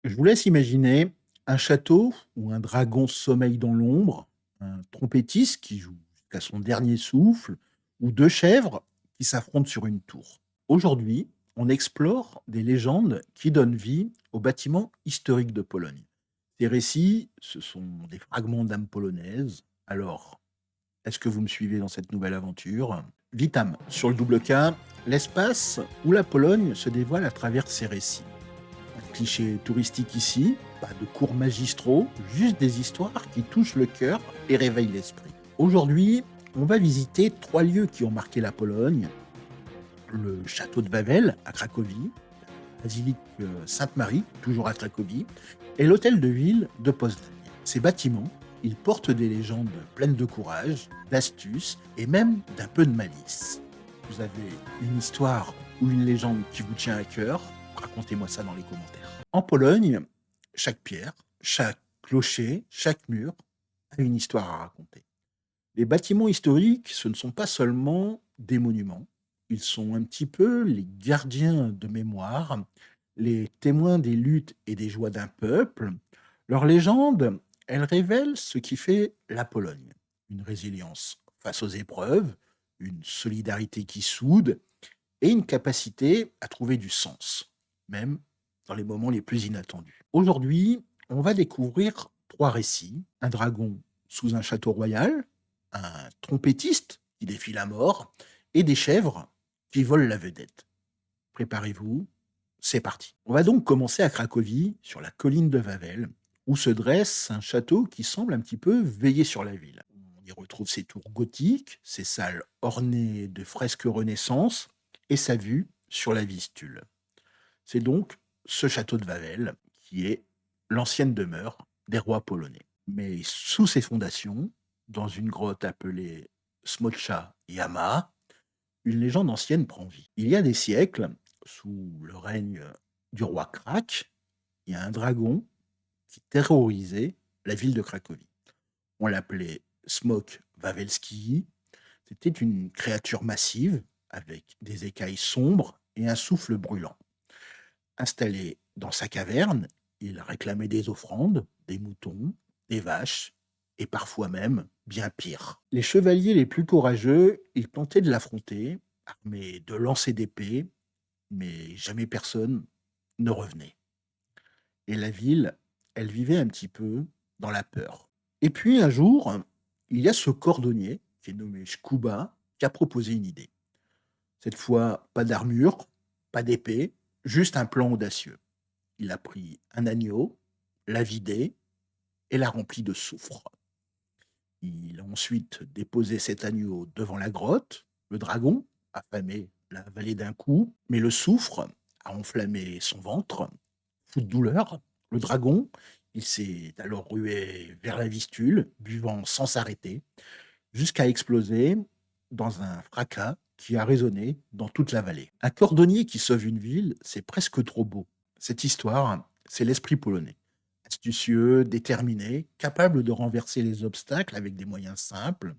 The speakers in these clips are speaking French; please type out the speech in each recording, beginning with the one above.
Je vous laisse imaginer un château où un dragon sommeille dans l'ombre, un trompettiste qui joue jusqu'à son dernier souffle, ou deux chèvres qui s'affrontent sur une tour. Aujourd'hui, on explore des légendes qui donnent vie aux bâtiments historiques de Pologne. Ces récits, ce sont des fragments d'âme polonaise. Alors, est-ce que vous me suivez dans cette nouvelle aventure? Vitam, sur le double K, l'espace où la Pologne se dévoile à travers ses récits. Cliché touristique ici, pas de cours magistraux, juste des histoires qui touchent le cœur et réveillent l'esprit. Aujourd'hui, on va visiter trois lieux qui ont marqué la Pologne. Le château de Wawel à Cracovie, la basilique Sainte-Marie, toujours à Cracovie, et l'hôtel de ville de Poznań. Ces bâtiments, ils portent des légendes pleines de courage, d'astuce et même d'un peu de malice. Vous avez une histoire ou une légende qui vous tient à cœur? Racontez-moi ça dans les commentaires. En Pologne, chaque pierre, chaque clocher, chaque mur a une histoire à raconter. Les bâtiments historiques, ce ne sont pas seulement des monuments, ils sont un petit peu les gardiens de mémoire, les témoins des luttes et des joies d'un peuple. Leur légende, elle révèle ce qui fait la Pologne. Une résilience face aux épreuves, une solidarité qui soude et une capacité à trouver du sens, même dans les moments les plus inattendus. Aujourd'hui, on va découvrir trois récits. Un dragon sous un château royal, un trompettiste qui défie la mort, et des chèvres qui volent la vedette. Préparez-vous, c'est parti. On va donc commencer à Cracovie, sur la colline de Wawel, où se dresse un château qui semble un petit peu veiller sur la ville. On y retrouve ses tours gothiques, ses salles ornées de fresques Renaissance et sa vue sur la Vistule. C'est donc ce château de Wawel qui est l'ancienne demeure des rois polonais. Mais sous ses fondations, dans une grotte appelée Smocza Yama, une légende ancienne prend vie. Il y a des siècles, sous le règne du roi Krak, il y a un dragon qui terrorisait la ville de Cracovie. On l'appelait Smok Wawelski. C'était une créature massive avec des écailles sombres et un souffle brûlant. Installé dans sa caverne, il réclamait des offrandes, des moutons, des vaches, et parfois même bien pire. Les chevaliers les plus courageux, ils tentaient de l'affronter, armés de lances et d'épées, mais jamais personne ne revenait. Et la ville, elle vivait un petit peu dans la peur. Et puis un jour, il y a ce cordonnier, qui est nommé Shkuba, qui a proposé une idée. Cette fois, pas d'armure, pas d'épée, juste un plan audacieux. Il a pris un agneau, l'a vidé et l'a rempli de soufre. Il a ensuite déposé cet agneau devant la grotte. Le dragon, affamé, l'a avalé d'un coup, mais le soufre a enflammé son ventre. Fou de douleur, le dragon, il s'est alors rué vers la Vistule, buvant sans s'arrêter, jusqu'à exploser dans un fracas qui a résonné dans toute la vallée. Un cordonnier qui sauve une ville, c'est presque trop beau. Cette histoire, c'est l'esprit polonais. Astucieux, déterminé, capable de renverser les obstacles avec des moyens simples.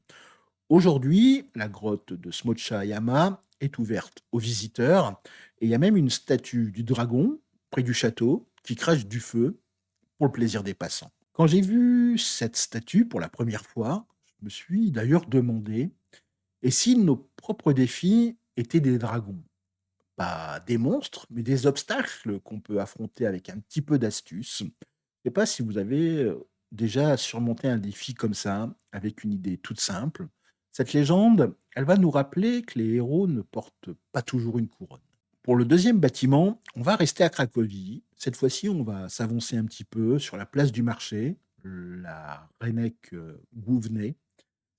Aujourd'hui, la grotte de Smocza Yama est ouverte aux visiteurs et il y a même une statue du dragon près du château qui crache du feu pour le plaisir des passants. Quand j'ai vu cette statue pour la première fois, je me suis d'ailleurs demandé, et si nos propres défis étaient des dragons? Pas des monstres, mais des obstacles qu'on peut affronter avec un petit peu d'astuce. Je ne sais pas si vous avez déjà surmonté un défi comme ça, avec une idée toute simple. Cette légende, elle va nous rappeler que les héros ne portent pas toujours une couronne. Pour le deuxième bâtiment, on va rester à Cracovie. Cette fois-ci, on va s'avancer un petit peu sur la place du marché, la Renek Główny.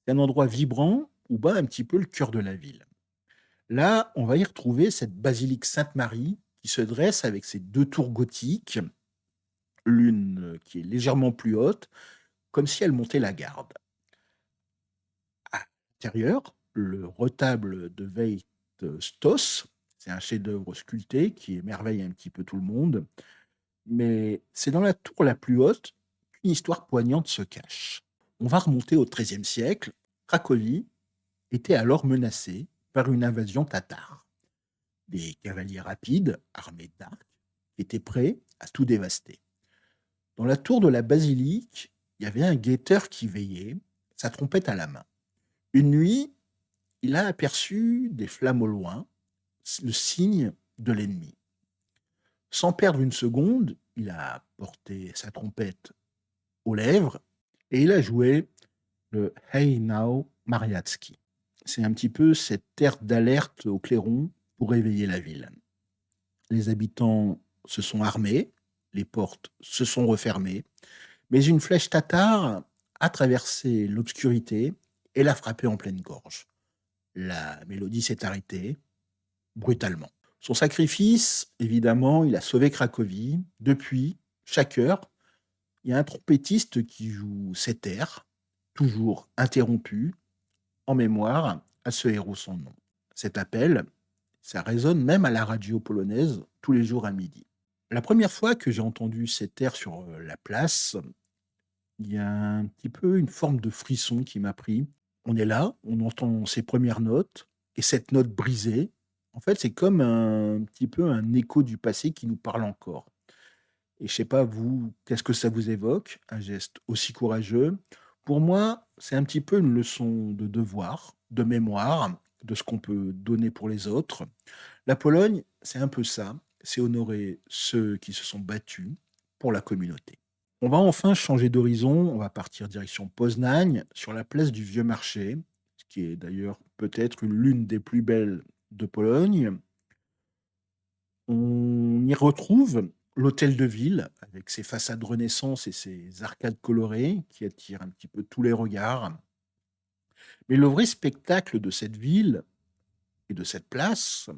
C'est un endroit vibrant où bat un petit peu le cœur de la ville. Là, on va y retrouver cette basilique Sainte-Marie qui se dresse avec ses deux tours gothiques, l'une qui est légèrement plus haute, comme si elle montait la garde. À l'intérieur, le retable de Veit Stos, c'est un chef-d'œuvre sculpté qui émerveille un petit peu tout le monde, mais c'est dans la tour la plus haute qu'une histoire poignante se cache. On va remonter au XIIIe siècle. Cracovie était alors menacée par une invasion tatare. Des cavaliers rapides, armés d'arcs, étaient prêts à tout dévaster. Dans la tour de la basilique, il y avait un guetteur qui veillait, sa trompette à la main. Une nuit, il a aperçu des flammes au loin, le signe de l'ennemi. Sans perdre une seconde, il a porté sa trompette aux lèvres et il a joué le Hey Now Mariatsky. C'est un petit peu cette air d'alerte au clairon pour réveiller la ville. Les habitants se sont armés, les portes se sont refermées, mais une flèche tatare a traversé l'obscurité et l'a frappé en pleine gorge. La mélodie s'est arrêtée brutalement. Son sacrifice, évidemment, il a sauvé Cracovie. Depuis, chaque heure, il y a un trompettiste qui joue cet air, toujours interrompu, en mémoire à ce héros sans nom. Cet appel, ça résonne même à la radio polonaise tous les jours à midi. La première fois que j'ai entendu cet air sur la place, il y a un petit peu une forme de frisson qui m'a pris. On est là, on entend ses premières notes, et cette note brisée, en fait, c'est comme un petit peu un écho du passé qui nous parle encore. Et je sais pas vous, qu'est-ce que ça vous évoque, un geste aussi courageux? Pour moi, c'est un petit peu une leçon de devoir, de mémoire, de ce qu'on peut donner pour les autres. La Pologne, c'est un peu ça, c'est honorer ceux qui se sont battus pour la communauté. On va enfin changer d'horizon, on va partir direction Poznań, sur la place du Vieux Marché, ce qui est d'ailleurs peut-être l'une des plus belles de Pologne. On y retrouve l'hôtel de ville, avec ses façades Renaissance et ses arcades colorées qui attirent un petit peu tous les regards. Mais le vrai spectacle de cette ville et de cette place,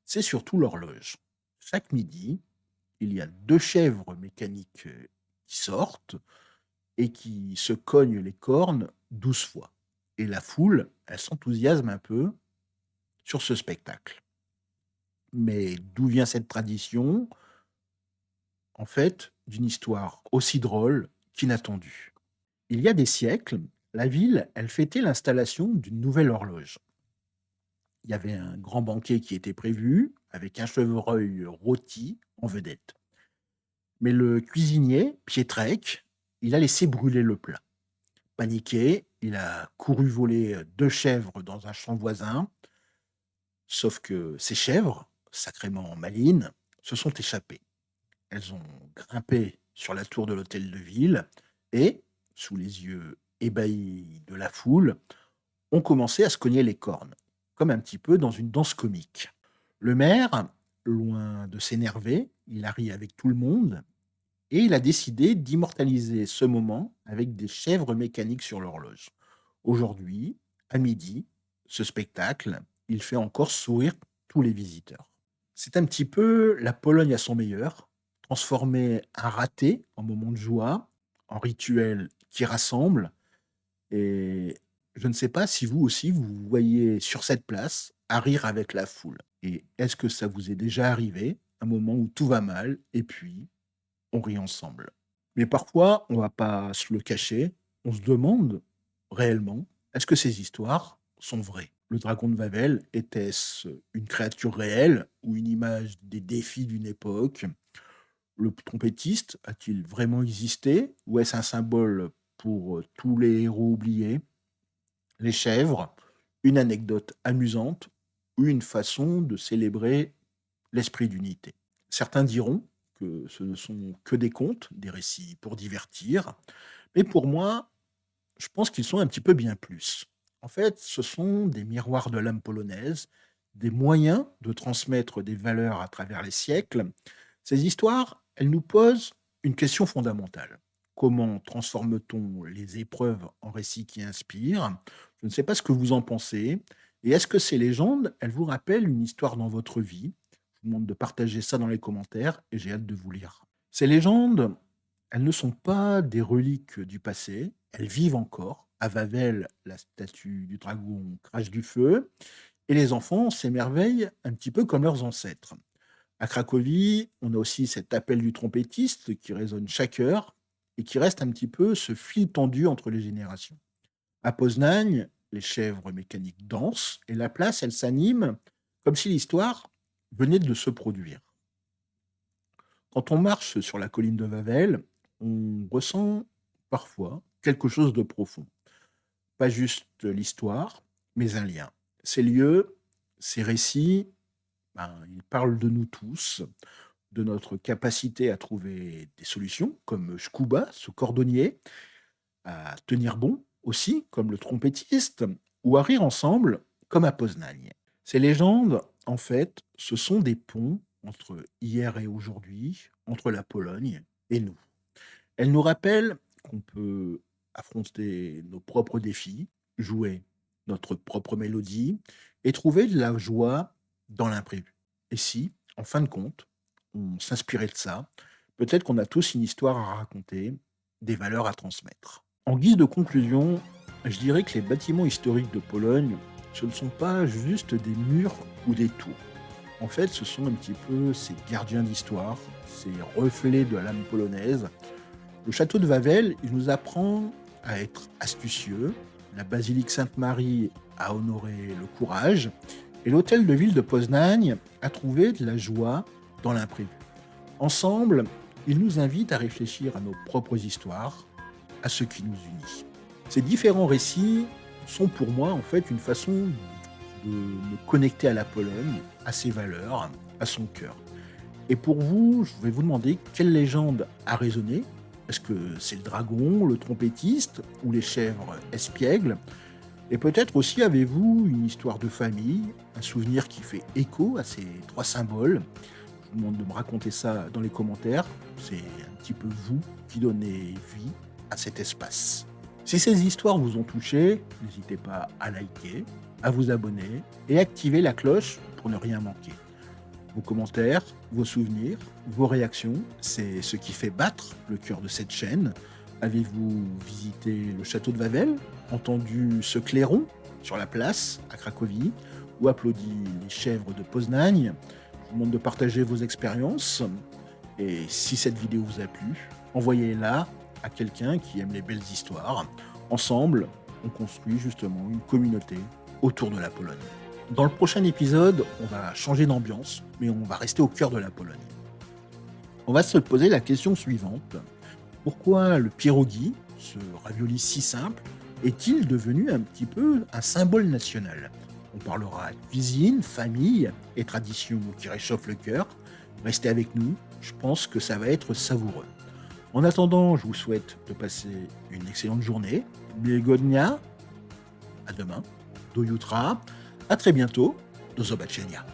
c'est surtout l'horloge. Chaque midi, il y a 2 chèvres mécaniques qui sortent et qui se cognent les cornes 12 fois. Et la foule, elle s'enthousiasme un peu sur ce spectacle. Mais d'où vient cette tradition? En fait, d'une histoire aussi drôle qu'inattendue. Il y a des siècles, la ville, elle fêtait l'installation d'une nouvelle horloge. Il y avait un grand banquet qui était prévu, avec un chevreuil rôti en vedette. Mais le cuisinier, Pietrek, il a laissé brûler le plat. Paniqué, il a couru voler 2 chèvres dans un champ voisin, sauf que ces chèvres, sacrément malines, se sont échappées. Elles ont grimpé sur la tour de l'hôtel de ville et, sous les yeux ébahis de la foule, ont commencé à se cogner les cornes, comme un petit peu dans une danse comique. Le maire, loin de s'énerver, il a ri avec tout le monde et il a décidé d'immortaliser ce moment avec des chèvres mécaniques sur l'horloge. Aujourd'hui, à midi, ce spectacle, il fait encore sourire tous les visiteurs. C'est un petit peu la Pologne à son meilleur, transformer un raté en moment de joie, en rituel qui rassemble. Et je ne sais pas si vous aussi, vous vous voyez sur cette place à rire avec la foule. Et est-ce que ça vous est déjà arrivé, un moment où tout va mal, et puis on rit ensemble? Mais parfois, on va pas se le cacher, on se demande réellement, est-ce que ces histoires sont vraies? Le dragon de Wawel, était-ce une créature réelle ou une image des défis d'une époque? Le trompettiste a-t-il vraiment existé ou est-ce un symbole pour tous les héros oubliés? Les chèvres, une anecdote amusante ou une façon de célébrer l'esprit d'unité? Certains diront que ce ne sont que des contes, des récits pour divertir, mais pour moi, je pense qu'ils sont un petit peu bien plus. En fait, ce sont des miroirs de l'âme polonaise, des moyens de transmettre des valeurs à travers les siècles. Ces histoires, elles nous posent une question fondamentale. Comment transforme-t-on les épreuves en récits qui inspirent? Je ne sais pas ce que vous en pensez. Et est-ce que ces légendes, elles vous rappellent une histoire dans votre vie? Je vous demande de partager ça dans les commentaires et j'ai hâte de vous lire. Ces légendes, elles ne sont pas des reliques du passé, elles vivent encore. À Wawel, la statue du dragon crache du feu et les enfants s'émerveillent un petit peu comme leurs ancêtres. À Cracovie, on a aussi cet appel du trompettiste qui résonne chaque heure et qui reste un petit peu ce fil tendu entre les générations. À Poznań, les chèvres mécaniques dansent et la place, elle s'anime comme si l'histoire venait de se produire. Quand on marche sur la colline de Wawel, on ressent parfois quelque chose de profond. Pas juste l'histoire, mais un lien. Ces lieux, ces récits, ben, ils parlent de nous tous, de notre capacité à trouver des solutions, comme Shkuba, ce cordonnier, à tenir bon aussi, comme le trompettiste, ou à rire ensemble, comme à Poznań. Ces légendes, en fait, ce sont des ponts entre hier et aujourd'hui, entre la Pologne et nous. Elles nous rappellent qu'on peut affronter nos propres défis, jouer notre propre mélodie et trouver de la joie dans l'imprévu. Et si, en fin de compte, on s'inspirait de ça, peut-être qu'on a tous une histoire à raconter, des valeurs à transmettre. En guise de conclusion, je dirais que les bâtiments historiques de Pologne, ce ne sont pas juste des murs ou des tours. En fait, ce sont un petit peu ces gardiens d'histoire, ces reflets de l'âme polonaise. Le château de Wawel, il nous apprend à être astucieux, la basilique Sainte-Marie à honorer le courage, et l'hôtel de ville de Poznań à trouver de la joie dans l'imprévu. Ensemble, ils nous invitent à réfléchir à nos propres histoires, à ce qui nous unit. Ces différents récits sont pour moi en fait une façon de me connecter à la Pologne, à ses valeurs, à son cœur. Et pour vous, je vais vous demander quelle légende a résonné. Est-ce que c'est le dragon, le trompettiste ou les chèvres espiègles? Et peut-être aussi avez-vous une histoire de famille, un souvenir qui fait écho à ces trois symboles. Je vous demande de me raconter ça dans les commentaires. C'est un petit peu vous qui donnez vie à cet espace. Si ces histoires vous ont touché, n'hésitez pas à liker, à vous abonner et activer la cloche pour ne rien manquer. Vos commentaires, vos souvenirs, vos réactions, c'est ce qui fait battre le cœur de cette chaîne. Avez-vous visité le château de Wawel, entendu ce clairon sur la place à Cracovie, ou applaudi les chèvres de Poznań? Je vous demande de partager vos expériences. Et si cette vidéo vous a plu, envoyez-la à quelqu'un qui aime les belles histoires. Ensemble, on construit justement une communauté autour de la Pologne. Dans le prochain épisode, on va changer d'ambiance, mais on va rester au cœur de la Pologne. On va se poser la question suivante. Pourquoi le pierogi, ce ravioli si simple, est-il devenu un petit peu un symbole national? On parlera cuisine, famille et tradition qui réchauffent le cœur. Restez avec nous, je pense que ça va être savoureux. En attendant, je vous souhaite de passer une excellente journée. Bienvenue, à demain, do jutra, à très bientôt, do zobaczenia.